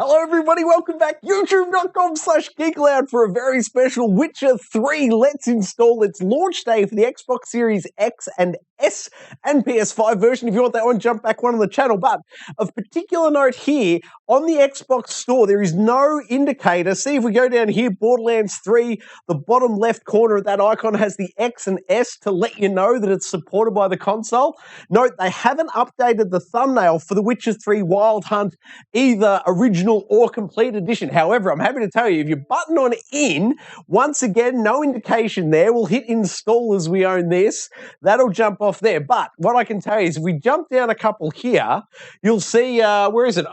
Hello everybody, welcome back. YouTube.com/Geek Aloud for a very special Witcher 3 Let's Install its launch day for the Xbox Series X and S and PS5 version. If you want that one, jump back one on the channel. But of particular note here, on the Xbox store, there is no indicator. See, if we go down here, Borderlands 3, the bottom left corner of that icon has the X and S to let you know that it's supported by the console. Note, they haven't updated the thumbnail for the Witcher 3 Wild Hunt, either original or complete edition. However, I'm happy to tell you, if you button on in, once again, no indication there. We'll hit install as we own this. That'll jump off there. But what I can tell you is if we jump down a couple here, you'll see, where is it?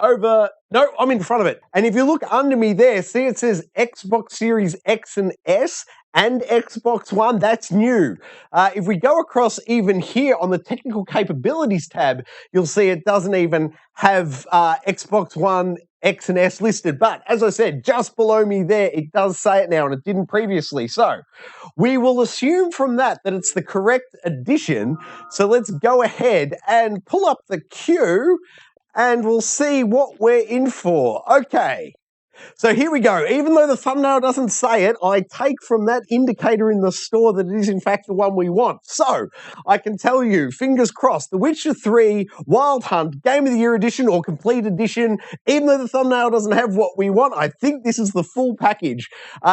No, I'm in front of it. And if you look under me there, see it says Xbox Series X and S and Xbox One. That's new. If we go across even here on the technical capabilities tab, you'll see it doesn't even have Xbox One X and S listed. But as I said, just below me there, it does say it now, and it didn't previously. So we will assume from that it's the correct edition. So let's go ahead and pull up the queue, and we'll see what we're in for. Okay, so here we go. Even though the thumbnail doesn't say it, I take from that indicator in the store that it is in fact the one we want. So I can tell you, fingers crossed, The Witcher 3 Wild Hunt Game of the Year edition or complete edition, even though the thumbnail doesn't have what we want, I think this is the full package.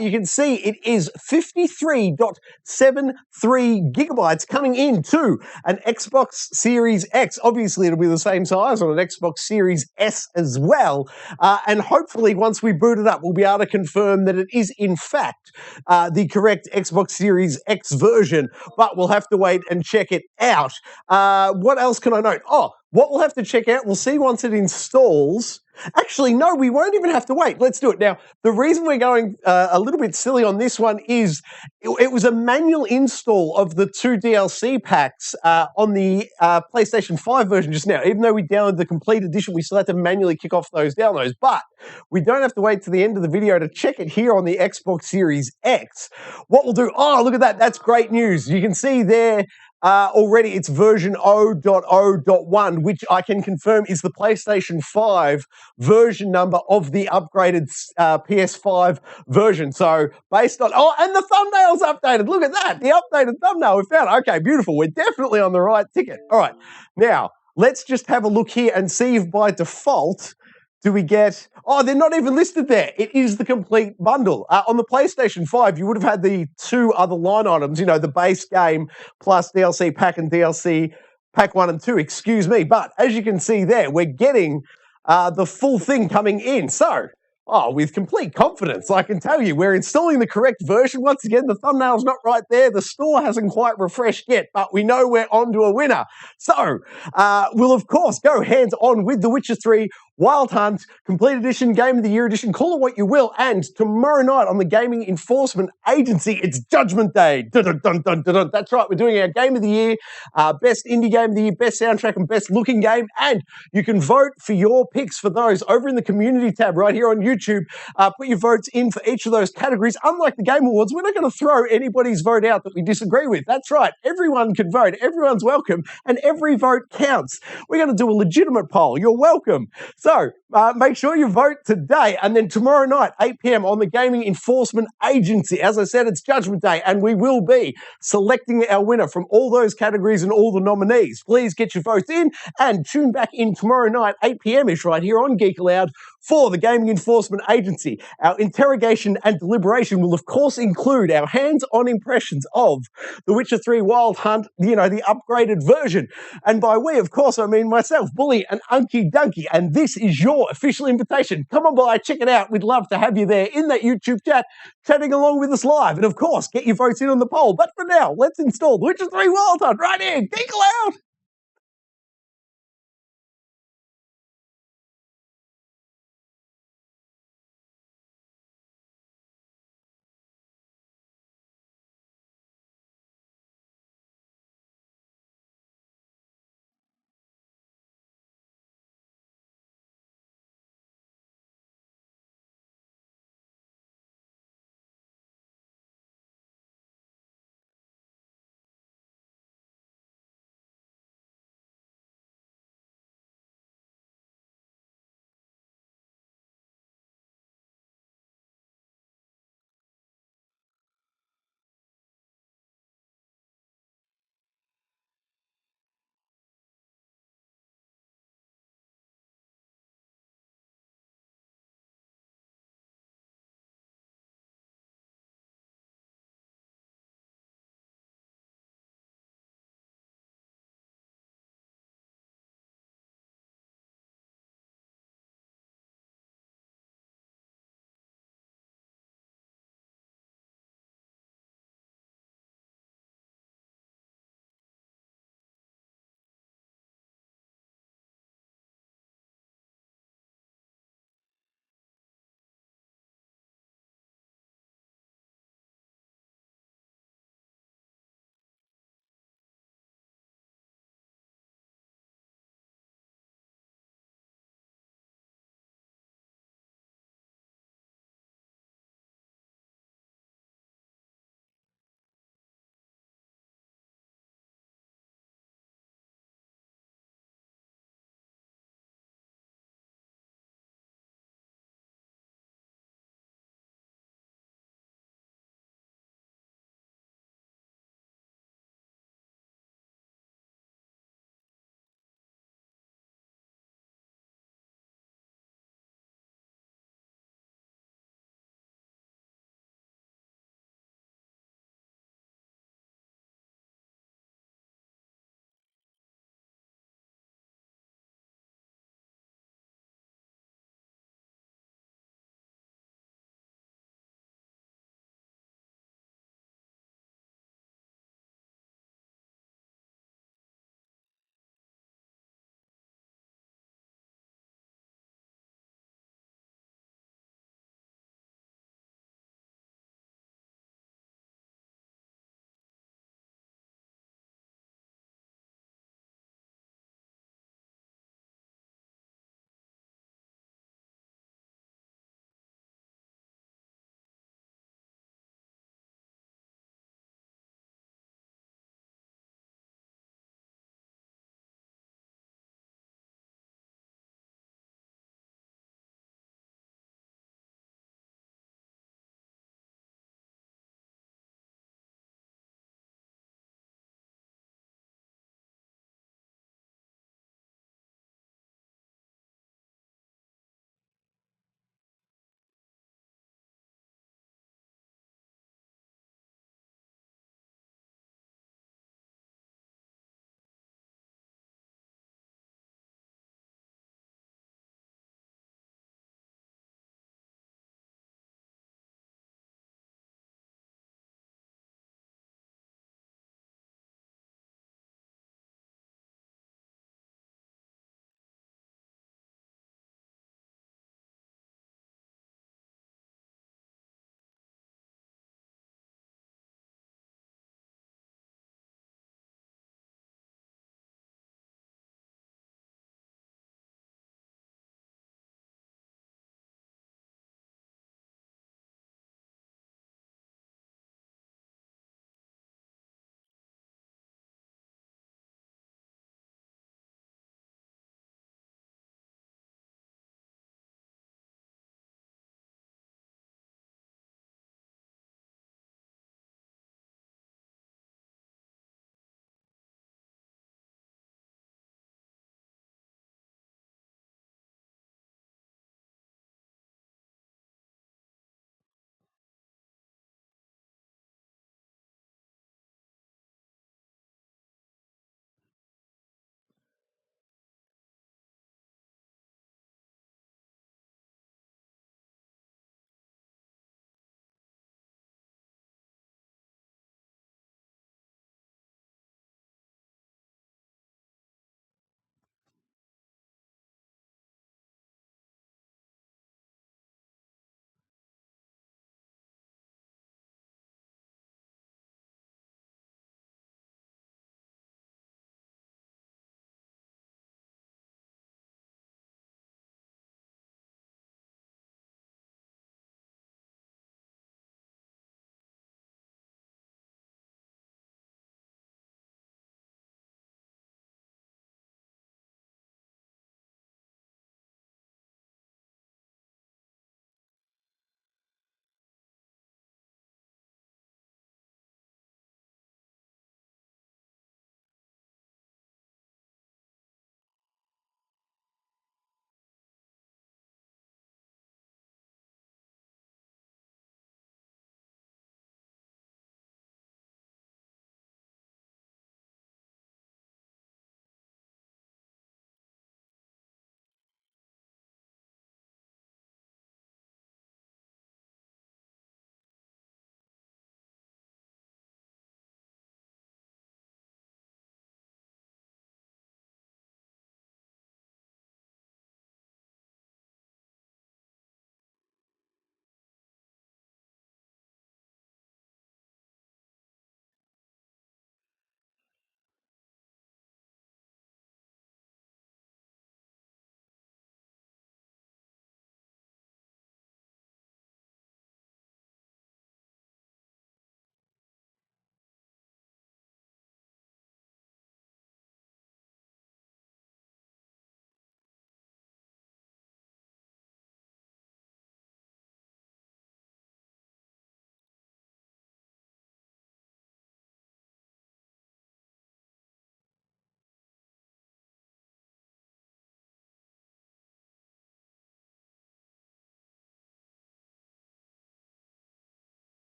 You can see it is 53.73 gigabytes coming into an Xbox Series X. Obviously, it'll be the same size on an Xbox Series S as well. And hopefully, once we boot it up, we'll be able to confirm that it is, in fact, the correct Xbox Series X version, but we'll have to wait and check it out. What else can I note? Oh, what we'll have to check out, we'll see once it installs. Actually, no, we won't even have to wait. Let's do it. Now, the reason we're going a little bit silly on this one is it was a manual install of the 2 DLC packs on the PlayStation 5 version just now. Even though we downloaded the complete edition, we still had to manually kick off those downloads. But we don't have to wait to the end of the video to check it here on the Xbox Series X. What we'll do, oh, look at that. That's great news. You can see there, already it's version 0.0.1, which I can confirm is the PlayStation 5 version number of the upgraded PS5 version. So based on, oh, and the thumbnail's updated. Look at that, the updated thumbnail we found. Okay, beautiful. We're definitely on the right ticket. All right, now let's just have a look here and see if by default, do we get, oh, they're not even listed there. It is the complete bundle. On the PlayStation 5, you would have had the 2 other line items, you know, the base game plus DLC pack and DLC pack 1 and 2, excuse me. But as you can see there, we're getting the full thing coming in. So, with complete confidence, I can tell you we're installing the correct version. Once again, the thumbnail's not right there. The store hasn't quite refreshed yet, but we know we're on to a winner. So, we'll of course go hands-on with The Witcher 3 Wild Hunt, Complete Edition, Game of the Year Edition, call it what you will. And tomorrow night on the Gaming Enforcement Agency, it's Judgment Day. Dun, dun, dun, dun, dun, dun. That's right, we're doing our Game of the Year, Best Indie Game of the Year, Best Soundtrack, and Best Looking Game. And you can vote for your picks for those over in the Community tab right here on YouTube. Put your votes in for each of those categories. Unlike the Game Awards, we're not going to throw anybody's vote out that we disagree with. That's right, everyone can vote, everyone's welcome, and every vote counts. We're going to do a legitimate poll. You're welcome. So make sure you vote today, and then tomorrow night, 8 p.m. on the Gaming Enforcement Agency. As I said, it's Judgment Day, and we will be selecting our winner from all those categories and all the nominees. Please get your votes in, and tune back in tomorrow night, 8 p.m.ish, right here on Geek Aloud for the Gaming Enforcement Agency. Our interrogation and deliberation will, of course, include our hands-on impressions of The Witcher 3 Wild Hunt, you know, the upgraded version. And by we, of course, I mean myself, Bully and Unky Dunky, and this is your official invitation. Come on by, check it out. We'd love to have you there in that YouTube chat, chatting along with us live. And of course, get your votes in on the poll. But for now, let's install The Witcher 3 Wild Hunt right here. Geek Aloud!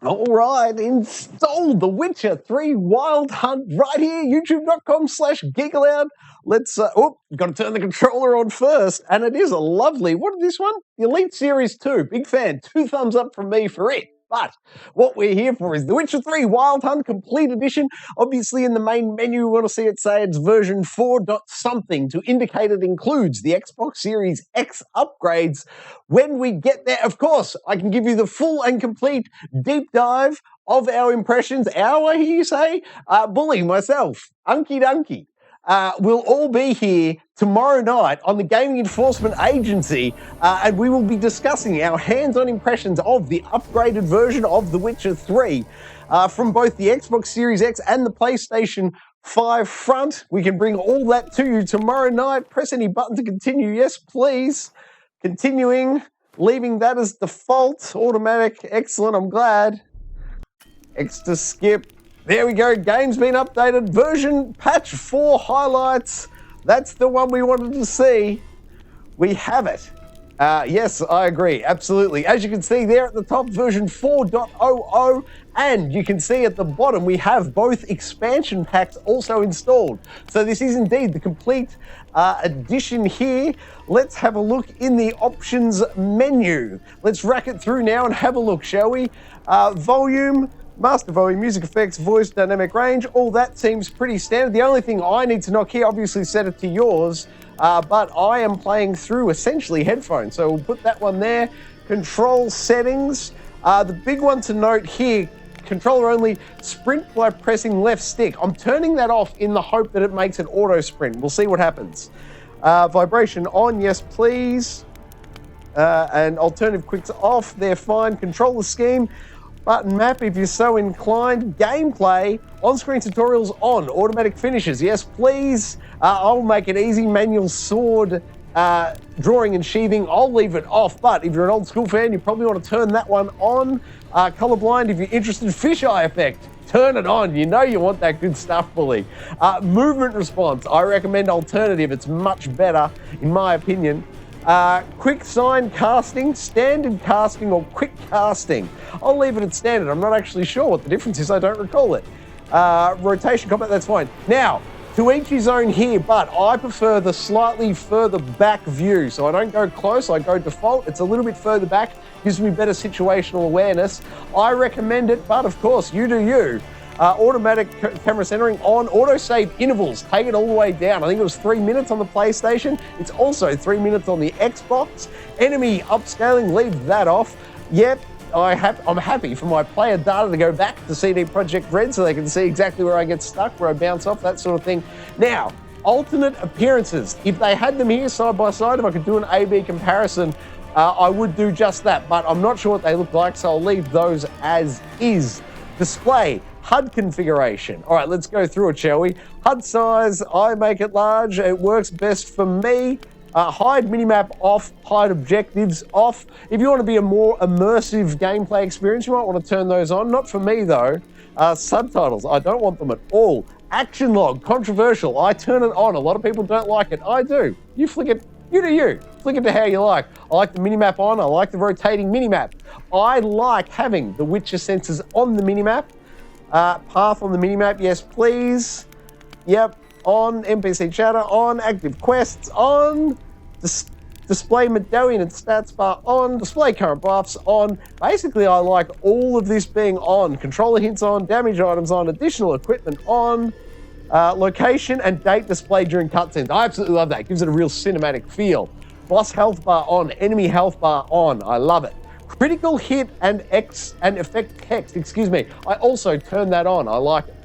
All right, install The Witcher 3 Wild Hunt right here, youtube.com/Geek Aloud. Let's, got to turn the controller on first, and it is a lovely, what is this one? The Elite Series 2, big fan, 2 thumbs up from me for it. But what we're here for is The Witcher 3 Wild Hunt Complete Edition. Obviously, in the main menu, we want to see it say it's version 4.something to indicate it includes the Xbox Series X upgrades. When we get there, of course, I can give you the full and complete deep dive of our impressions. I hear you say? Bully, myself, Unky Dunky. We'll all be here tomorrow night on the Gaming Enforcement Agency, and we will be discussing our hands-on impressions of the upgraded version of The Witcher 3 from both the Xbox Series X and the PlayStation 5 front. We can bring all that to you tomorrow night. Press any button to continue. Yes, please. Continuing, leaving that as default, automatic. Excellent, I'm glad. X to skip. There we go, game's been updated. Version patch 4 highlights. That's the one we wanted to see. We have it. Yes, I agree, absolutely. As you can see there at the top, version 4.00, and you can see at the bottom we have both expansion packs also installed. So this is indeed the complete edition here. Let's have a look in the options menu. Let's rack it through now and have a look, shall we? Volume, master volume, music effects, voice, dynamic range, all that seems pretty standard. The only thing I need to knock here, obviously set it to yours, but I am playing through essentially headphones, so we'll put that one there. Control settings, the big one to note here, controller only, sprint by pressing left stick. I'm turning that off in the hope that it makes an auto sprint. We'll see what happens. Vibration on, yes please. And alternative quicks off, they're fine. Controller scheme, button map if you're so inclined. Gameplay, on-screen tutorials on. Automatic finishes, yes please. I'll make it easy. Manual sword drawing and sheathing, I'll leave it off. But if you're an old school fan, you probably want to turn that one on. Colorblind, if you're interested, fisheye effect, turn it on. You know you want that good stuff, bully. Movement response, I recommend alternative. It's much better, in my opinion. Quick sign casting, standard casting, or quick casting. I'll leave it at standard. I'm not actually sure what the difference is. I don't recall it. Rotation combat, that's fine. Now, to each his own here, but I prefer the slightly further back view. So I don't go close, I go default. It's a little bit further back, gives me better situational awareness. I recommend it, but of course, you do you. Automatic camera centering on, autosave intervals, take it all the way down. I think it was 3 minutes on the PlayStation. It's also 3 minutes on the Xbox. Enemy upscaling, leave that off. Yep, I'm happy for my player data to go back to CD Projekt Red so they can see exactly where I get stuck, where I bounce off, that sort of thing. Now, alternate appearances. If they had them here side by side, if I could do an A-B comparison, I would do just that, but I'm not sure what they look like, so I'll leave those as is. Display, HUD configuration. All right, let's go through it, shall we? HUD size, I make it large. It works best for me. Hide minimap off, hide objectives off. If you want to be a more immersive gameplay experience, you might want to turn those on. Not for me, though. Subtitles, I don't want them at all. Action log, controversial. I turn it on. A lot of people don't like it. I do. You flick it. You do you. Flick it to how you like. I like the minimap on. I like the rotating minimap. I like having the Witcher sensors on the minimap. Path on the minimap, yes please. Yep, on. NPC chatter, on. Active quests, on. Display medallion and stats bar, on. Display current buffs, on. Basically, I like all of this being on. Controller hints on, damage items on, additional equipment on. Location and date display during cutscenes. I absolutely love that. It gives it a real cinematic feel. Boss health bar on, enemy health bar on. I love it. Critical hit and effect text, excuse me. I also turn that on. I like it.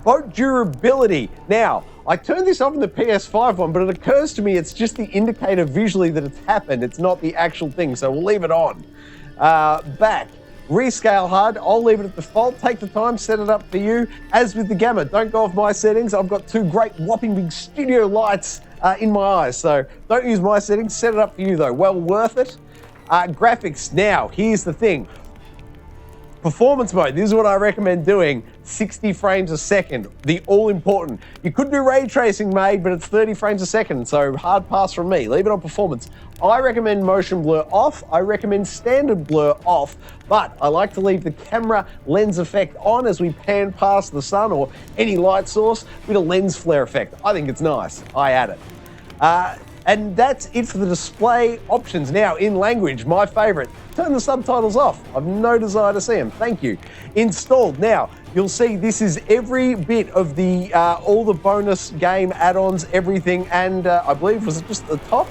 Boat durability. Now, I turned this off in the PS5 one, but it occurs to me it's just the indicator visually that it's happened. It's not the actual thing, so we'll leave it on. Back. Rescale HUD, I'll leave it at default. Take the time, set it up for you. As with the gamma, don't go off my settings. I've got 2 great whopping big studio lights in my eyes, so don't use my settings. Set it up for you though, well worth it. Graphics, now, here's the thing. Performance mode, this is what I recommend doing, 60 frames a second, the all-important. You could do ray tracing mode, but it's 30 frames a second, so hard pass from me. Leave it on performance. I recommend motion blur off, I recommend standard blur off, but I like to leave the camera lens effect on as we pan past the sun or any light source with a lens flare effect. I think it's nice, I add it. And that's it for the display options. Now, in language, my favorite, turn the subtitles off. I've no desire to see them. Thank you. Installed. Now, you'll see this is every bit of the all the bonus game add-ons, everything, and I believe, was it just at the top?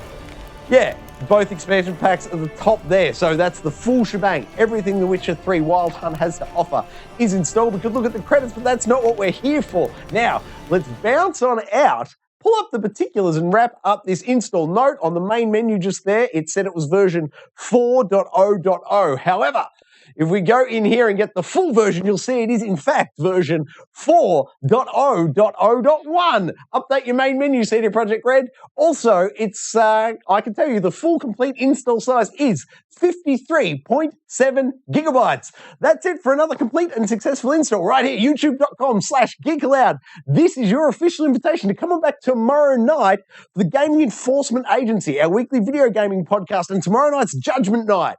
Yeah, both expansion packs at the top there. So that's the full shebang. Everything The Witcher 3 Wild Hunt has to offer is installed. We could look at the credits, but that's not what we're here for. Now, let's bounce on out, pull up the particulars and wrap up this install. Note on the main menu just there, it said it was version 4.0.0. However, if we go in here and get the full version, you'll see it is in fact version 4.0.0.1. Update your main menu, CD Projekt Red. Also, it's I can tell you the full complete install size is 53.7 gigabytes. That's it for another complete and successful install right here, youtube.com/Geek Aloud. This is your official invitation to come on back tomorrow night for the Gaming Enforcement Agency, our weekly video gaming podcast, and tomorrow night's Judgment Night.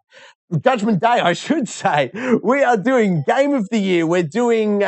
Judgment Day, I should say. We are doing Game of the Year. We're doing,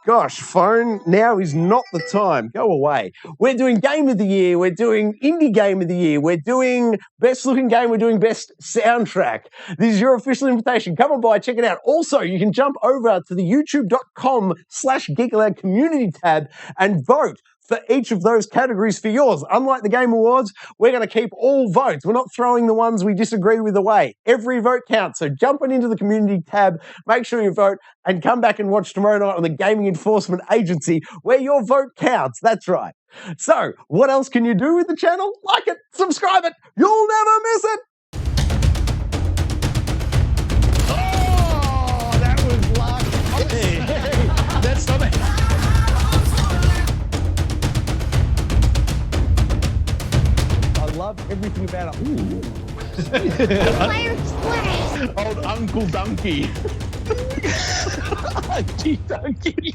gosh, phone, now is not the time. Go away. We're doing Game of the Year. We're doing Indie Game of the Year. We're doing Best Looking Game. We're doing Best Soundtrack. This is your official invitation. Come on by, check it out. Also, you can jump over to the youtube.com/Geek Aloud community tab and vote for each of those categories for yours. Unlike the Game Awards, we're going to keep all votes. We're not throwing the ones we disagree with away. Every vote counts. So jump on into the community tab, make sure you vote, and come back and watch tomorrow night on the Gaming Enforcement Agency, where your vote counts. That's right. So, what else can you do with the channel? Like it, subscribe it, you'll never miss it. Oh, that was luck. Hey, that's something. I love everything about it. Ooh. Fire splash! Old Uncle Donkey. Gee, Donkey.